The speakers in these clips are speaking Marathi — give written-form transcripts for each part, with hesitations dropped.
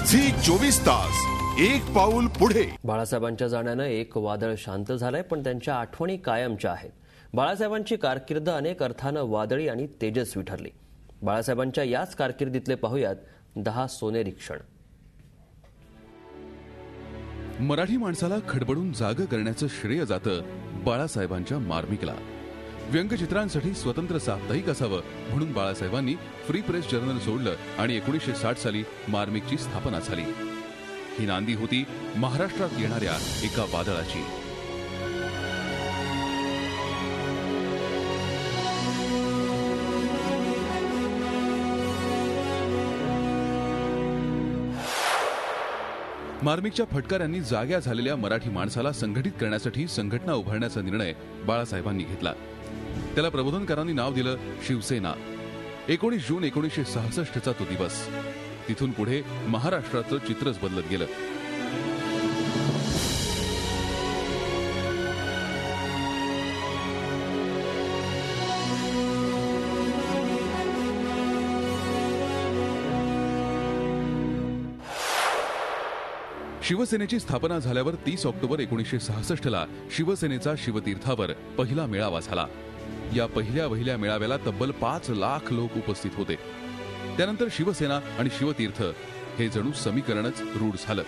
झी 24 तास एक पाऊल पुढे। बाळासाहेबांच्या जाण्यानं एक वादळ शांत झालंय, पण त्यांच्या आठवणी कायमच्या आहेत। बाळासाहेबांची कारकीर्द अनेक अर्थानं वादळी आणि तेजस्वी ठरली। बाळासाहेबांच्या याच कारकिर्दीतले पाहूयात 10 सोनेरी क्षण। मराठी माणसाला खडबडून जाग करण्याचं श्रेय जातं बाळासाहेबांच्या मार्मिकला। व्यंगचित्रांसाठी स्वतंत्र साप्ताहिक असावं म्हणून बाळासाहेबांनी फ्री प्रेस जर्नल सोडलं आणि 1960 साली मार्मिकची स्थापना झाली। ही नांदी होती महाराष्ट्रात येणाऱ्या एका वादळाची। मार्मिकच्या फटकाऱ्यांनी जाग्या झालेल्या मराठी माणसाला संघटित करण्यासाठी संघटना उभारण्याचा निर्णय बाळासाहेबांनी घेतला। त्याला प्रबोधनकारांनी नाव दिलं शिवसेना। 19 जून 1966 चा तो दिवस। तिथून पुढे महाराष्ट्राचं चित्रच बदलत गेलं। शिवसेनेची स्थापना झाल्यावर 30 ऑक्टोबर 1966 ला शिवसेनेचा शिवतीर्थावर पहिला मेळावा झाला। या पहिल्या मेळाव्याला तब्बल 5 लाख लोक उपस्थित होते। त्यानंतर शिवसेना आणि शिवतीर्थ हे जणू समीकरणच रूढ झालं।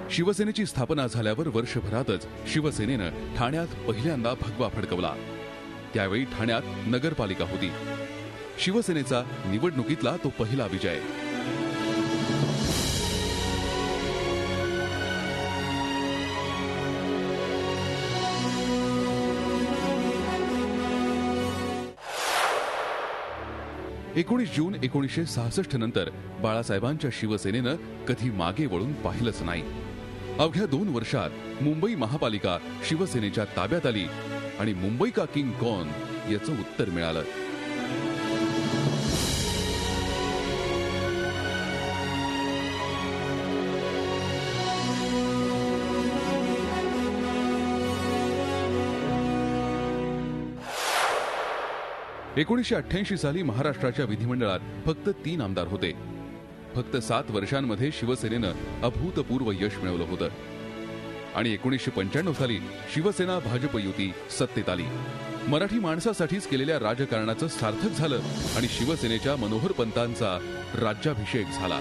शिवसेनेची स्थापना झाल्यावर वर्षभरातच शिवसेनेनं ठाण्यात पहिल्यांदा भगवा फडकवला। त्यावेळी ठाण्यात नगरपालिका होती। शिवसेनेचा निवडणुकीतला तो पहिला विजय। जून 1966 नंतर बाळासाहेबांच्या शिवसेनेनं कधी मागे वळून पाहिलंच नाही। अवघ्या 2 वर्षात मुंबई महापालिका शिवसेनेच्या ताब्यात आली आणि मुंबई का किंग कौन याचं उत्तर मिळालं। – 1988 साली महाराष्ट्राच्या विधिमंडळात फक्त 3 आमदार होते। फक्त 7 वर्षांमध्ये शिवसेनेनं अभूतपूर्व यश मिळवलं होतं आणि 1995 साली शिवसेना भाजप युती सत्तेत आली। मराठी माणसासाठीच केलेल्या राजकारणाचं सार्थक झालं आणि शिवसेनेच्या मनोहर पंतांचा राज्याभिषेक झाला।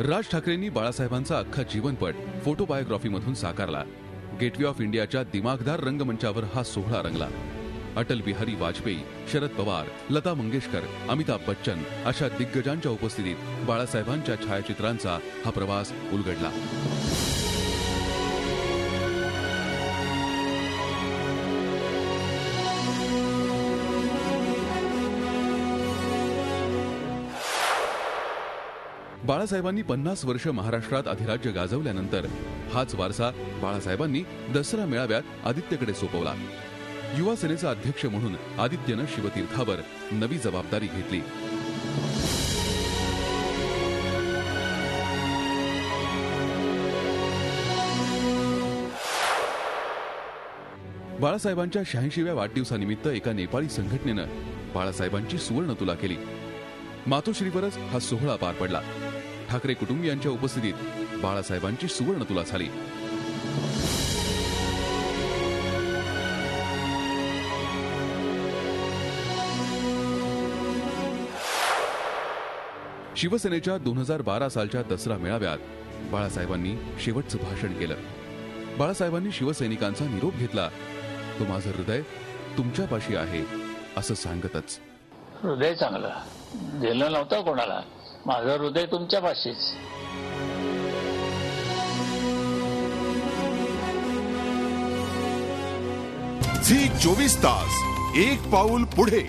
राज ठाकरेंनी बाळासाहेबांचा अख्खा जीवनपट फोटोबायोग्राफीमधून साकारला। गेटवे ऑफ इंडियाच्या दिमागदार रंगमंचावर हा सोहळा रंगला। अटल बिहारी वाजपेयी, शरद पवार, लता मंगेशकर, अमिताभ बच्चन अशा दिग्गजांच्या उपस्थितीत बाळासाहेबांच्या छायाचित्रांचा हा प्रवास उलगडला। बाळासाहेबांनी 50 वर्ष महाराष्ट्रात अधिराज्य गाजवल्यानंतर हाच वारसा बाळासाहेबांनी दसरा मेळाव्यात आदित्यकडे सोपवला। युवा सेनेचा अध्यक्ष म्हणून आदित्यनं शिवतीर्थावर नवी जबाबदारी घेतली। बाळासाहेबांच्या 86व्या वाढदिवसानिमित्त एका नेपाळी संघटनेनं बाळासाहेबांची सुवर्णतुला केली। मातोश्रीवरच हा सोहळा पार पडला। ठाकरे कुटुंबियांच्या उपस्थितीत बाळासाहेबांची सुवर्णतुला झाली। शिवसेनेच्या 2012 सालच्या दसरा मेळाव्यात बाळासाहेबांनी शेवटचं भाषण केलं। बाळासाहेबांनी शिवसैनिकांचा निरोप घेतला। तो माझं हृदय तुमच्यापाशी आहे असं सांगतच हृदय चांगलं दिलं नव्हतं कोणाला, माझं हृदय तुमच्यापाशीच। झी 24 तास एक पाऊल पुढे।